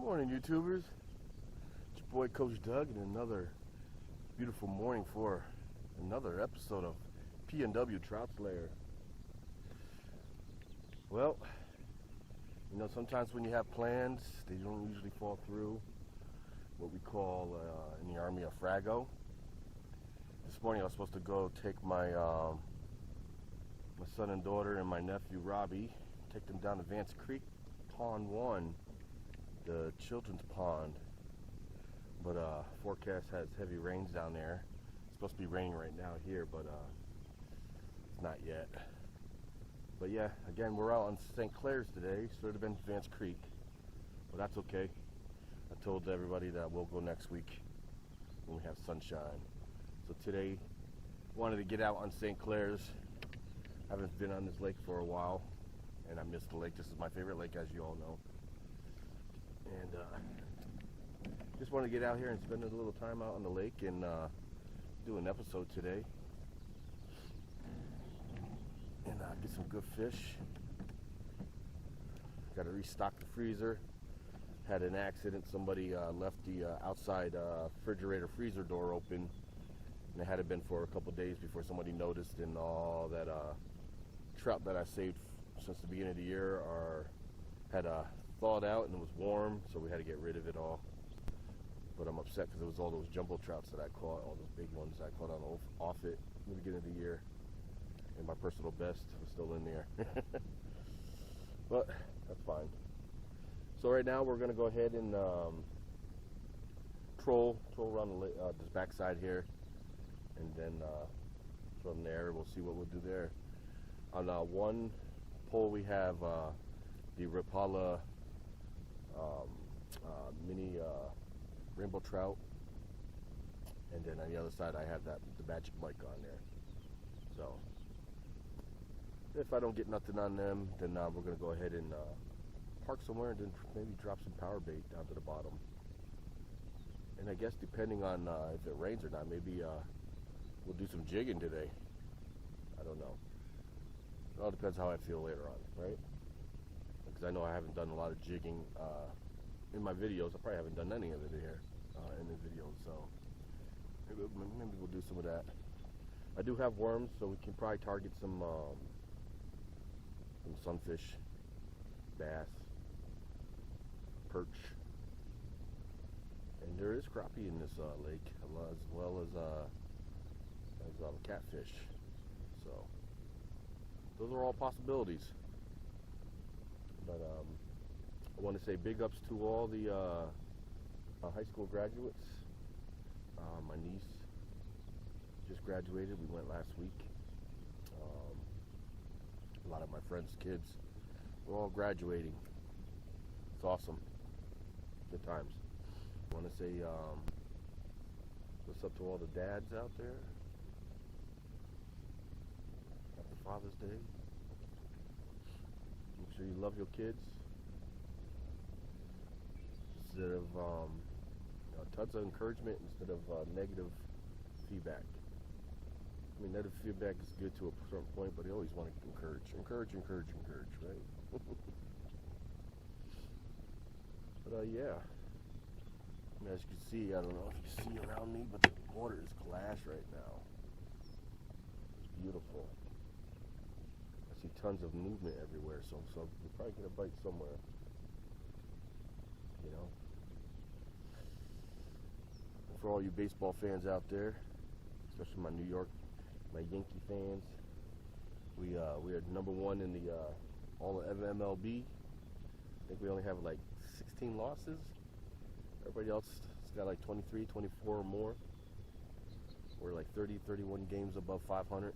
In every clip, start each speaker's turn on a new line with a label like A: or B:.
A: Morning, YouTubers. It's your boy Coach Doug, and another beautiful morning for another episode of PNW Trout Slayer. Well, you know, sometimes when you have plans, they don't usually fall through. What we call in the Army a frago. This morning I was supposed to go take my my son and daughter and my nephew Robbie, take them down to Vance Creek, Pond 1, the children's pond. But forecast has heavy rains down there. It's supposed to be raining right now here, but it's not yet. But yeah, again, we're out on St. Clair's today. Should have been Vance Creek, but that's okay. I told everybody that we'll go next week when we have sunshine. So today, wanted to get out on St. Clair's. Haven't been on this lake for a while, and I miss the lake. This is my favorite lake, as you all know. And just want to get out here and spend a little time out on the lake and do an episode today. And get some good fish. Got to restock the freezer. Had an accident. Somebody left the outside refrigerator freezer door open, and it hadn't been for a couple days before somebody noticed, and all that trout that I saved since the beginning of the year had thawed out and it was warm, so we had to get rid of it all. But I'm upset because it was all those jumbo trouts that I caught, all those big ones I caught on off it in the beginning of the year, and my personal best was still in there. But that's fine. So right now we're going to go ahead and troll around this backside here, and then from there we'll see what we'll do there. On one pole we have the Rapala mini rainbow trout, and then on the other side I have the magic mic on there. So if I don't get nothing on them, then we're going to go ahead and park somewhere and then maybe drop some power bait down to the bottom. And I guess depending on if it rains or not, maybe we'll do some jigging today. I don't know. It all depends how I feel later on, right? Because I know I haven't done a lot of jigging in my videos. I probably haven't done any of it here in the videos, so maybe we'll do some of that. I do have worms, so we can probably target some sunfish, bass, perch, and there is crappie in this lake, as well as catfish. So those are all possibilities. But I want to say big ups to all the high school graduates. My niece just graduated. We went last week. A lot of my friends' kids were all graduating. It's awesome. Good times. I want to say what's up to all the dads out there. Happy Father's Day. Make sure you love your kids. Instead of tons of encouragement instead of negative feedback. I mean, negative feedback is good to a certain point, but you always want to encourage, right? But yeah, I mean, as you can see, I don't know if you see around me, but the water is glass right now. It's beautiful. I see tons of movement everywhere, so we'll probably get a bite somewhere. You know. And for all you baseball fans out there, especially my Yankee fans, we are number one in the all of MLB. I think we only have like 16 losses. Everybody else has got like 23, 24 or more. We're like 30, 31 games above 500.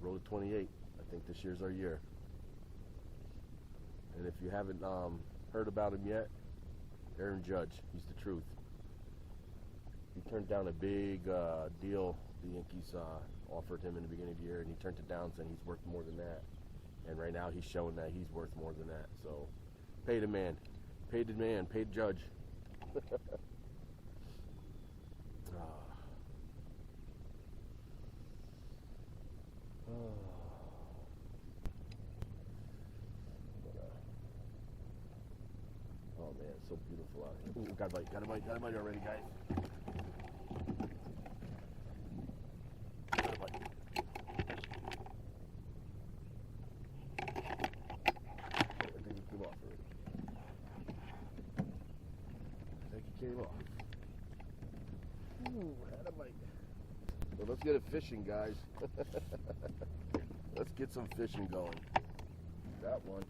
A: Road to 28. I think this year's our year. And if you haven't heard about him yet, Aaron Judge, he's the truth. He turned down a big deal the Yankees offered him in the beginning of the year, and he turned it down, saying he's worth more than that. And right now he's showing that he's worth more than that. So pay the man. Pay the man. Pay the Judge. so beautiful out here. Ooh, got a bite already, guys. Got a bite. I think he came off already. I think he came off. Ooh, had a bite. Well, let's get it fishing, guys. Let's get some fishing going. Got one.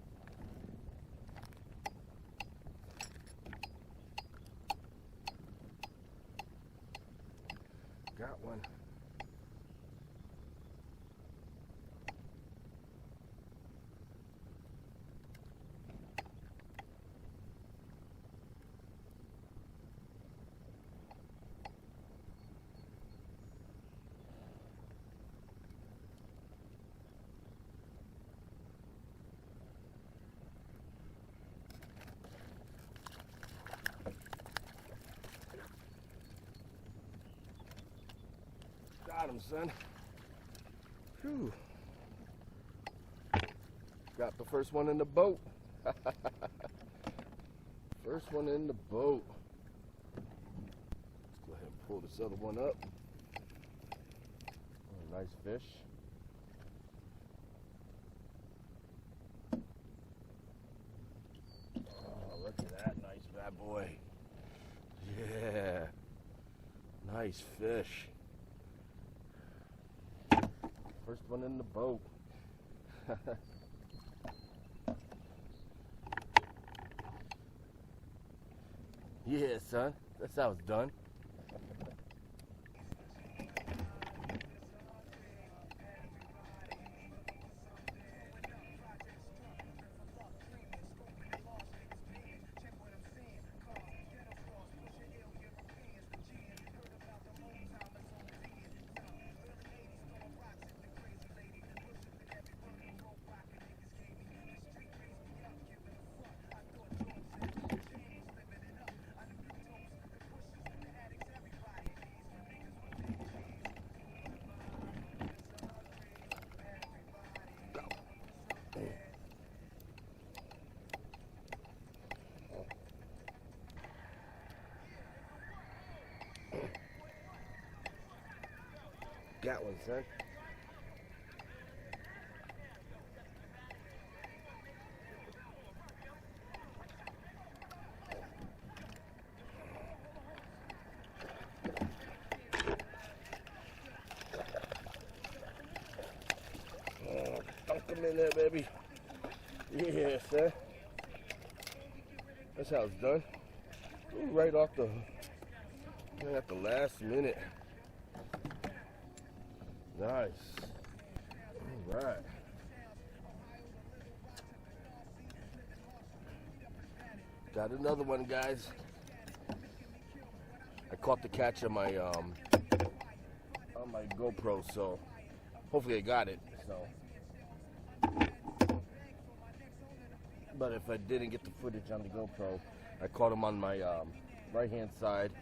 A: Got one. Got him, son. Whew. Got the first one in the boat. First one in the boat. Let's go ahead and pull this other one up. Oh, nice fish. Oh, look at that nice bad boy. Yeah. Nice fish. First one in the boat. Yeah, son. That's how it's done. Got one, son. Oh, dunk him in there, baby. Yeah, son. That's how it's done. Ooh, right off the, right at the last minute. Nice. All right. Got another one, guys. I caught the catch on my GoPro, so hopefully I got it. So, but if I didn't get the footage on the GoPro, I caught him on my right-hand side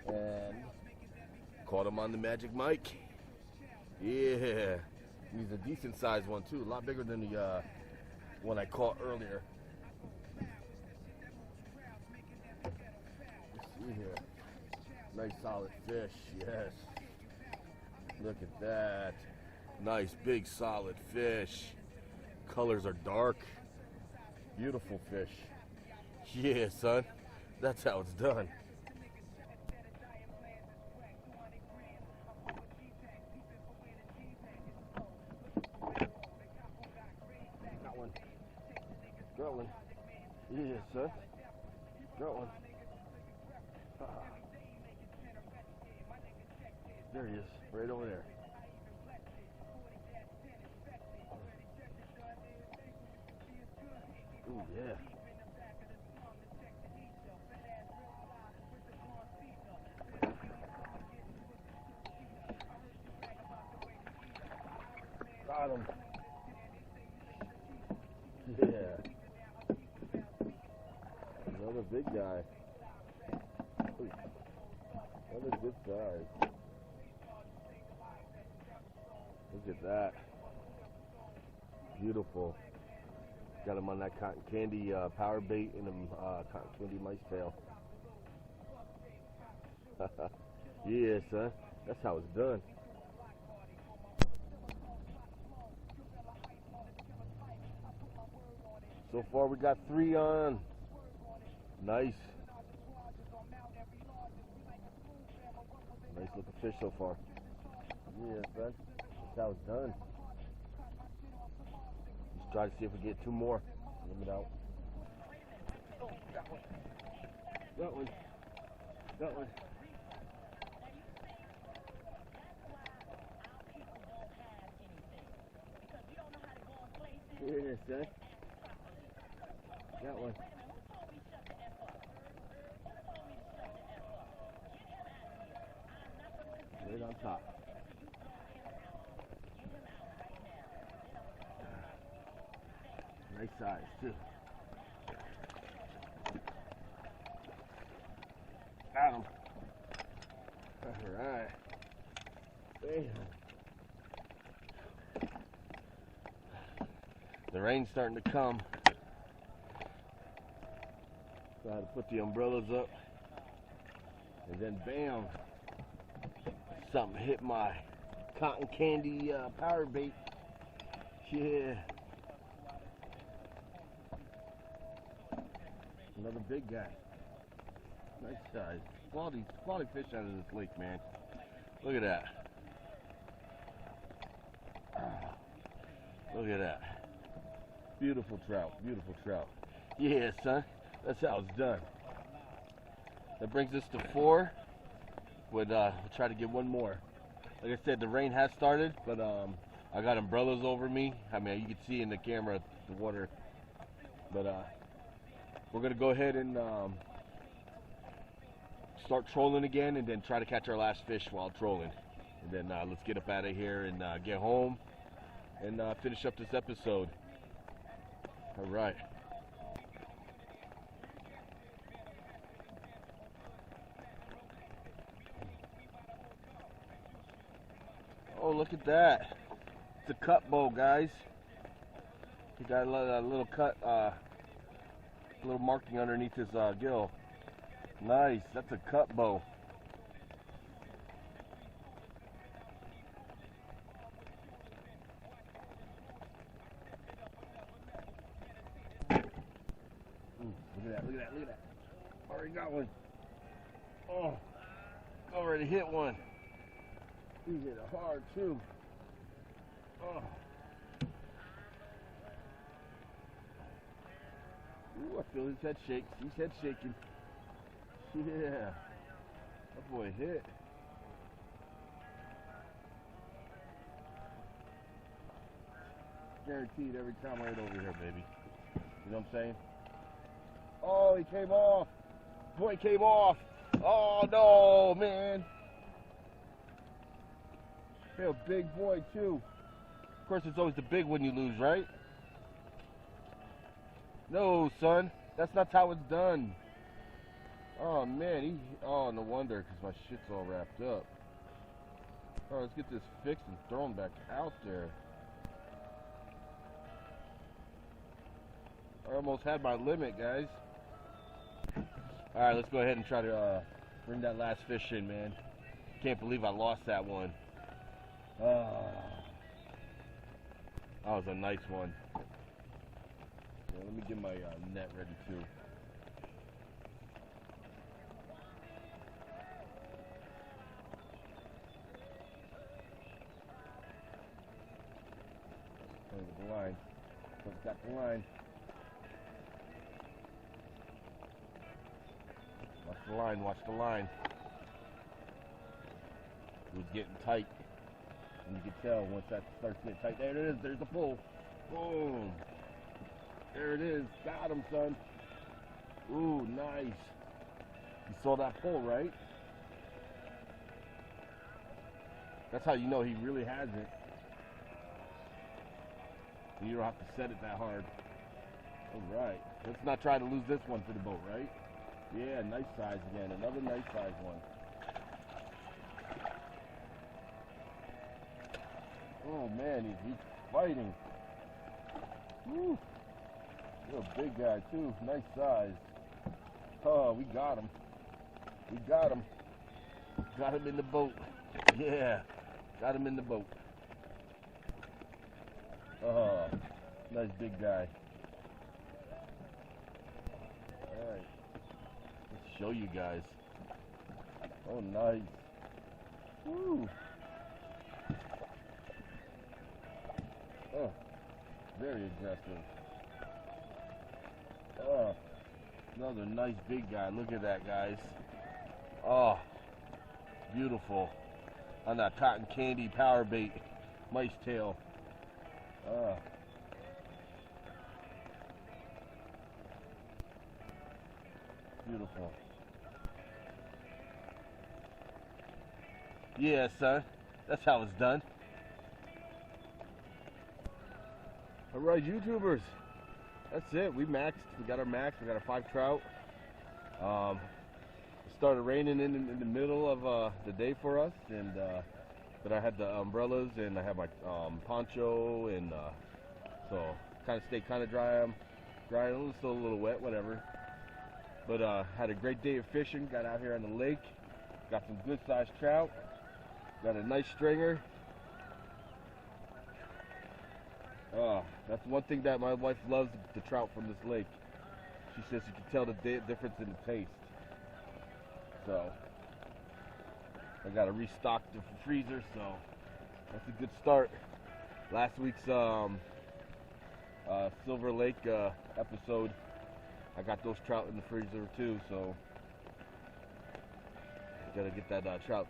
A: and caught him on the Magic Mike. Yeah, he's a decent sized one too, a lot bigger than the one I caught earlier. Let's see here. Nice solid fish, yes. Look at that. Nice big solid fish. Colors are dark. Beautiful fish. Yeah, son. That's how it's done. Got one. Yeah, son. Got one. There he is, right over there. Ooh, yeah. Got him. Yeah. Another big guy. Ooh. Another good size. Look at that. Beautiful. Got him on that cotton candy power bait and them cotton candy mice tail. Yeah, son. That's how it's done. So far we got 3 on. Nice. Nice looking fish so far. Yeah, son. That's how it's done. Let's try to see if we get 2 more. Limit out. Oh, got one. Got one. Got one. Yeah, son. Got one. Right on top. Nice size, too. Got him. Alright. Bam. The rain's starting to come. So I had to put the umbrellas up. And then bam. Something hit my cotton candy power bait. Yeah. Another big guy. Nice size. Quality fish out of this lake, man. Look at that. Look at that. Beautiful trout. Beautiful trout. Yeah, son. That's how it's done. That brings us to 4. We'll try to get 1 more. Like I said, the rain has started, but I got umbrellas over me. I mean, you can see in the camera the water. But we're gonna go ahead and start trolling again, and then try to catch our last fish while trolling. And then let's get up out of here and get home and finish up this episode. All right. Oh, look at that. It's a cut bow, guys. He got a little cut, little marking underneath his gill. Nice. That's a cut bow. Look at that, look at that, look at that. Already got one. Oh, already hit one. He hit it hard too. Oh. Ooh, I feel his head shake. His head shaking. Yeah. That boy hit. Guaranteed every time right over here, baby. You know what I'm saying? Oh, he came off. Boy came off. Oh, no, man. Hey, a big boy, too. Of course, it's always the big one you lose, right? No, son. That's not how it's done. Oh, man. Oh, no wonder, because my shit's all wrapped up. All right, let's get this fixed and throw him back out there. I almost had my limit, guys. All right, let's go ahead and try to bring that last fish in, man. Can't believe I lost that one. That was a nice one. Yeah, let me get my net ready too. There's the line. Let's got the line. Watch the line, watch the line. It was getting tight. And you can tell once that starts getting tight. There it is, there's the pull. Boom. There it is. Got him, son. Ooh, nice. You saw that pull, right? That's how you know he really has it. You don't have to set it that hard. All right. Let's not try to lose this one for the boat, right? Yeah, nice size again. Another nice size one. Oh man, he's fighting. Woo. You're a big guy too, nice size. Oh, we got him. We got him. Got him in the boat. Yeah, got him in the boat. Oh, nice big guy. Alright, let's show you guys. Oh, nice. Woo. Oh, very aggressive. Oh, another nice big guy. Look at that, guys. Oh, beautiful. On that cotton candy power bait, mice tail. Oh. Beautiful. Yeah, son. That's how it's done. Alright, YouTubers. That's it. We maxed. We got our max. We got our 5 trout. It started raining in the middle of the day for us, and but I had the umbrellas and I had my poncho, and so kind of stayed kind of dry. Dry, still a little wet, whatever. But had a great day of fishing. Got out here on the lake. Got some good sized trout. Got a nice stringer. That's one thing that my wife loves, the trout from this lake. She says you can tell the difference in the taste. So I got to restock the freezer, so that's a good start. Last week's Silver Lake episode, I got those trout in the freezer too, so gotta get that trout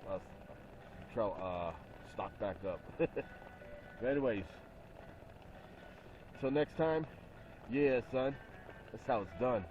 A: stocked back up. But anyways, till next time, yeah, son, that's how it's done.